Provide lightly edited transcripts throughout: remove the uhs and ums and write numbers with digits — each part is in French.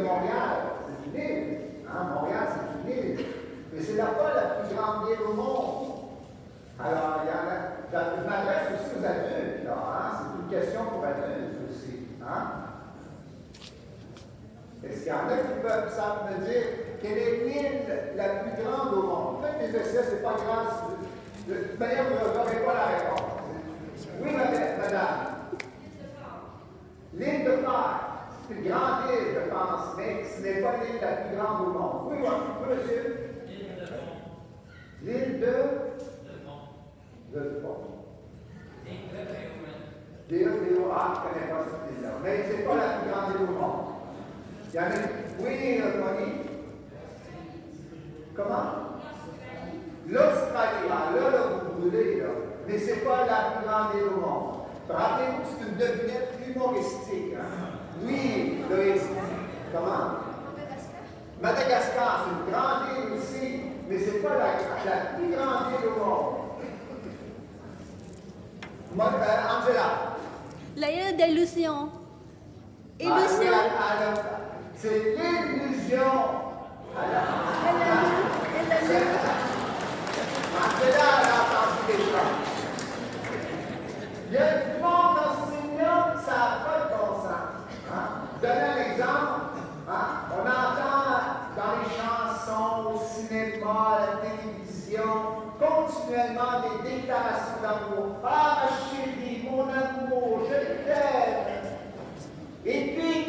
Montréal, c'est une île. Hein? Montréal, c'est une île. Mais c'est la fois la plus grande ville au monde. Alors, je m'adresse aussi aux adultes, là. Hein? C'est une question pour adultes aussi. Hein? Est-ce qu'il y en a qui peuvent me dire quelle est l'île la plus grande au monde? Faites des essais, c'est pas grave. De toute manière, vous n'aurez pas la réponse. Oui, madame. L'île de Pâques. C'est une grande île, je pense, mais ce n'est pas l'île la plus grande au monde. Oui, monsieur. L'île de Pont. L'île de Pont. Ah, je ne connais pas cette île-là. Mais ce n'est pas la plus grande île au monde. Il y en a. Oui, Moni. Comment? L'Australie. Ah, là, vous voulez, là. Mais ce n'est pas la plus grande île au monde. Rappelez-vous que c'est une devinette humoristique. Hein? Oui, Loïs. Comment? Madagascar, c'est une grande île aussi, mais ce n'est pas la plus grande île au monde. Angela. L'île d'Illusion. Illusion. C'est l'illusion. Angela, elle a entendu des choses. Il y a du monde enseignant, ça n'a pas de bon sens. Hein? Je donne un exemple. Hein? On entend dans les chansons, au cinéma, à la télévision, continuellement des déclarations d'amour. Ah, ma chérie, mon amour, je t'aime. Et puis,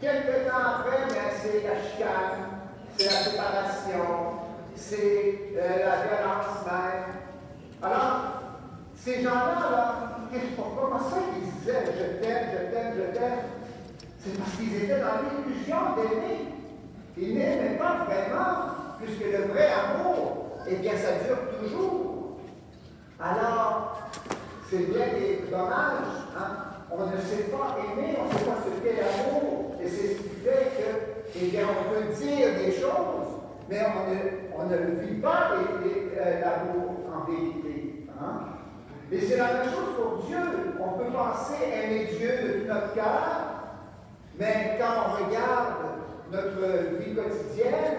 quelques temps après, c'est la chicane, c'est la séparation, c'est la violence même. Alors, ces gens-là, comment ça qu'ils disaient je t'aime, je t'aime, je t'aime? C'est parce qu'ils étaient dans l'illusion d'aimer. Ils n'aimaient pas vraiment, puisque le vrai amour, eh bien, ça dure toujours. Alors, c'est bien dommage, hein? On ne sait pas aimer, on ne sait pas ce qu'est l'amour, et c'est ce qui fait que, eh bien, on peut dire des choses, mais on ne le vit pas, l'amour, en vérité. Hein? Et c'est la même chose pour Dieu. On peut penser aimer Dieu de tout notre cœur, mais quand on regarde notre vie quotidienne,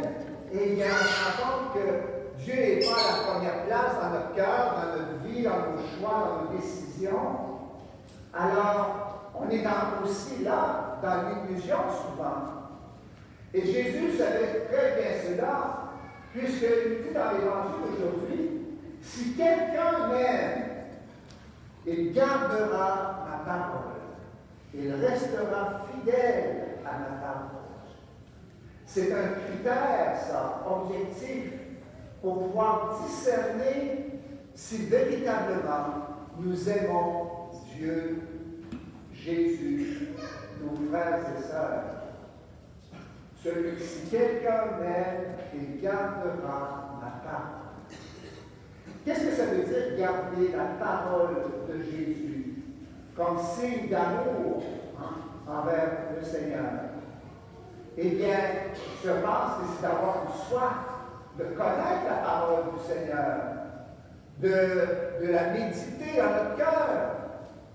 eh bien, on se rend compte que Dieu n'est pas à la première place dans notre cœur, dans notre vie, dans nos choix, dans nos décisions. Alors, on est aussi là, dans l'illusion souvent. Et Jésus savait très bien cela, puisqu'il dit dans l'Évangile aujourd'hui, si quelqu'un m'aime, il gardera ma parole. Il restera fidèle à ma parole. C'est un critère, ça, objectif, pour pouvoir discerner si véritablement nous aimons Dieu, Jésus, nos frères et sœurs. Si quelqu'un m'aime, il gardera ma parole. Qu'est-ce que ça veut dire garder la parole de Jésus comme signe d'amour envers le Seigneur? Eh bien, je pense que c'est d'avoir une soif de connaître la parole du Seigneur, de la méditer dans notre cœur.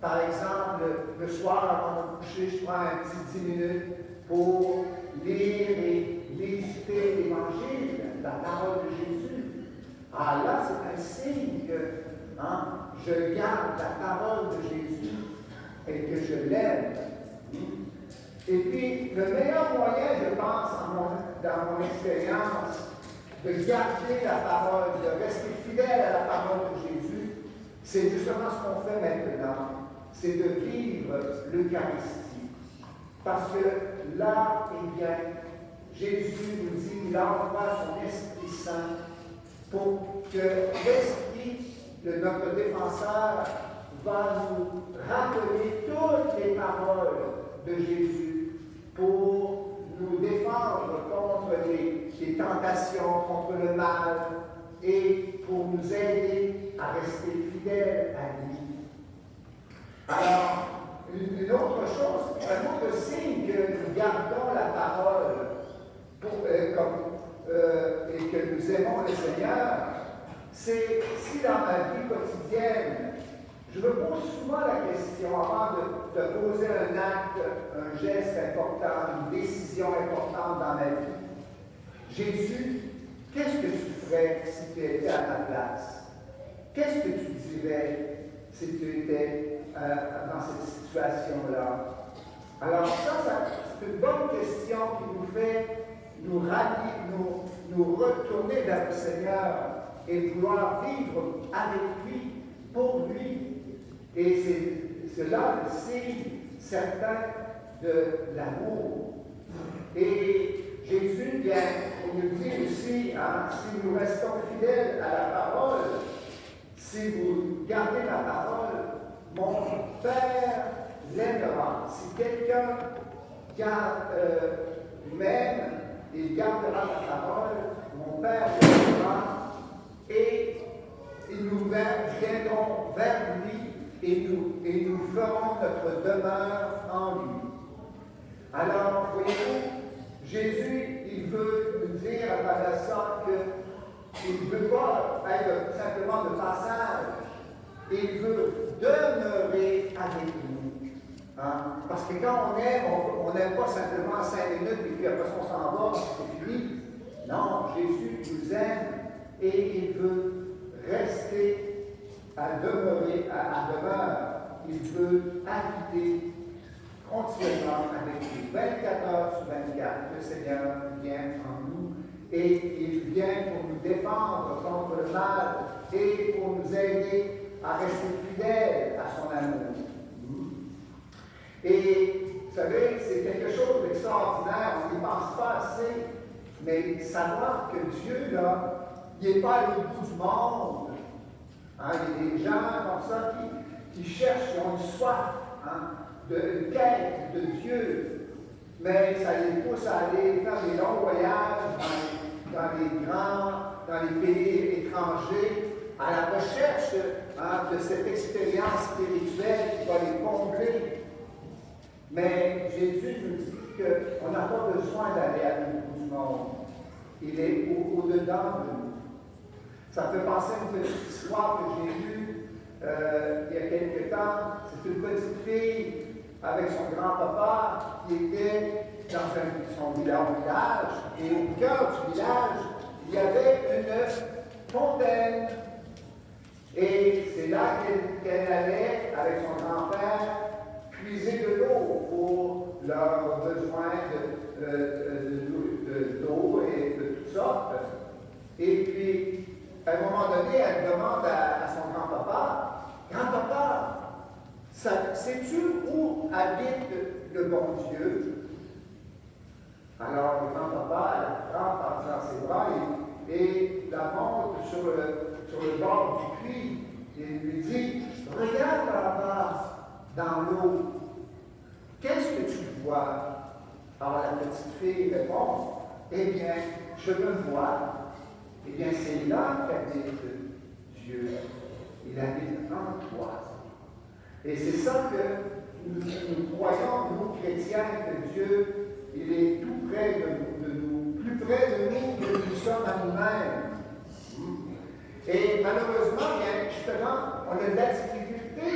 Par exemple, le soir, avant de coucher, je prends un petit 10 minutes pour lire et méditer l'Évangile, la parole de Jésus. Ah là, c'est un signe que je garde la parole de Jésus et que je l'aime. Et puis, le meilleur moyen, je pense, dans mon expérience, de garder la parole, de rester fidèle à la parole de Jésus, c'est justement ce qu'on fait maintenant. C'est de vivre l'Eucharistie. Parce que là, eh bien, Jésus nous dit qu'il envoie son Esprit Saint pour que l'Esprit de notre défenseur va nous rappeler toutes les paroles de Jésus pour nous défendre contre les tentations, contre le mal et pour nous aider à rester fidèles à lui. Alors, une autre chose, un autre signe que nous gardons la parole et que nous aimons le Seigneur, c'est si dans ma vie quotidienne, Je me pose souvent la question, avant de poser un acte, un geste important, une décision importante dans ma vie. Jésus, qu'est-ce que tu ferais si tu étais à ma place? Qu'est-ce que tu dirais si tu étais dans cette situation-là? Alors ça, c'est une bonne question qui nous fait nous rallier, nous retourner vers le Seigneur et vouloir vivre avec lui, pour lui. Et c'est là le signe certain de l'amour. Et Jésus vient pour nous dire aussi, si nous restons fidèles à la parole, si vous gardez la parole, mon Père l'aimera. Si quelqu'un m'aime, il gardera la parole, mon Père l'aimera, et nous viendrons vers lui et nous ferons notre demeure en lui. Alors, voyez-vous, Jésus, il veut nous dire à travers ça qu'il ne veut pas être simplement de passage, il veut demeurer avec nous. Parce que quand on aime, on n'aime pas simplement 5 minutes et puis après on s'en va, c'est fini. Non, Jésus nous aime et il veut rester à demeurer, à demeure. Il veut habiter continuellement avec nous, 24 heures sur 24. Le Seigneur vient en nous et il vient pour nous défendre contre le mal et pour nous aider à rester fidèles à son amour. Et vous savez, c'est quelque chose d'extraordinaire, on n'y pense pas assez, mais savoir que Dieu, là, il n'est pas à l'autre bout du monde. Il y a des gens comme ça qui cherchent, qui ont une soif, une quête de Dieu, mais ça les pousse à aller faire des longs voyages dans les pays étrangers, à la recherche de cette expérience spirituelle qui va les combler. Mais Jésus nous dit qu'on n'a pas besoin d'aller à l'autre bout du monde. Il est au-dedans de nous. Ça me fait penser à une petite histoire que j'ai lue il y a quelque temps. C'est une petite fille avec son grand-papa qui était dans son village. Et au cœur du village, il y avait une fontaine. Et c'est là qu'elle allait avec son grand-père puiser de l'eau pour leurs besoins d'eau et de toutes sortes. Et puis, à un moment donné, elle demande à son grand-papa, « Grand-papa, sais-tu où habite le bon Dieu? » Alors, le grand-papa la prend dans ses bras et la monte sur le bord du puits et lui dit, « Regarde là-bas, dans l'eau, qu'est-ce que tu vois? » Alors la petite fille répond, « Eh bien, je me vois. Eh bien, c'est là qu'habite Dieu. Il habite en toi. » Et c'est ça que nous croyons, nous chrétiens, que Dieu, il est tout près de nous, plus près de nous que nous sommes à nous-mêmes. Et malheureusement, bien, justement, on a de la difficulté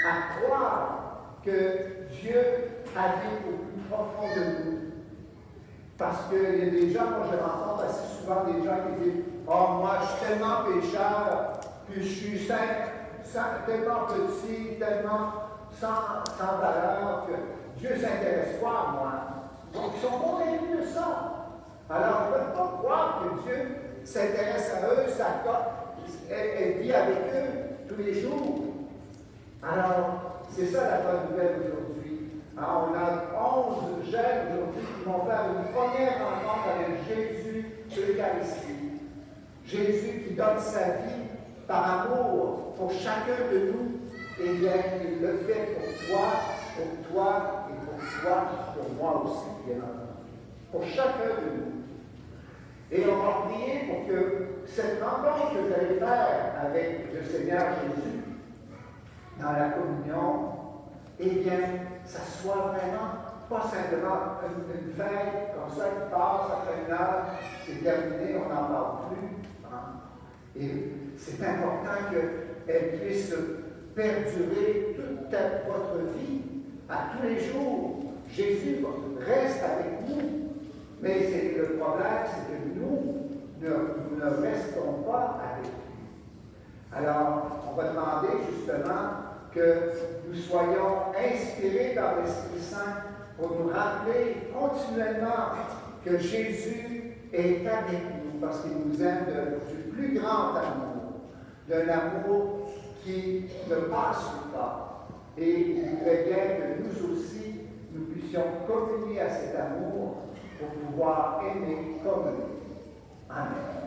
à croire que Dieu habite au plus profond de nous. Parce qu'il y a des gens, moi je rencontre assez souvent des gens qui disent « Oh, moi je suis tellement pécheur, puis je suis tellement petit, tellement sans valeur que Dieu ne s'intéresse pas à moi. » Donc ils sont convaincus de ça. Alors ils ne peuvent pas croire que Dieu s'intéresse à eux, elle vit avec eux tous les jours. Alors, c'est ça la bonne nouvelle aujourd'hui. On a 11 jeunes aujourd'hui qui vont faire une première rencontre avec Jésus de l'Eucharistie. Jésus qui donne sa vie par amour pour chacun de nous. Eh bien, il le fait pour toi et pour toi, pour moi aussi, bien entendu. Pour chacun de nous. Et on va prier pour que cette rencontre que vous allez faire avec le Seigneur Jésus dans la communion, eh bien, ça soit vraiment pas simplement une fête comme ça qui passe après une heure, c'est terminé, on n'en parle plus. Et c'est important qu'elle puisse perdurer toute votre vie, à tous les jours. Jésus reste avec nous. Mais c'est le problème, c'est que nous ne restons pas avec lui. Alors, on va demander justement que nous soyons inspirés par l'Esprit Saint pour nous rappeler continuellement que Jésus est avec nous parce qu'il nous aime du plus grand amour, d'un amour qui ne passe pas. Et il voudrait bien que nous aussi, nous puissions communier à cet amour pour pouvoir aimer comme lui. Amen.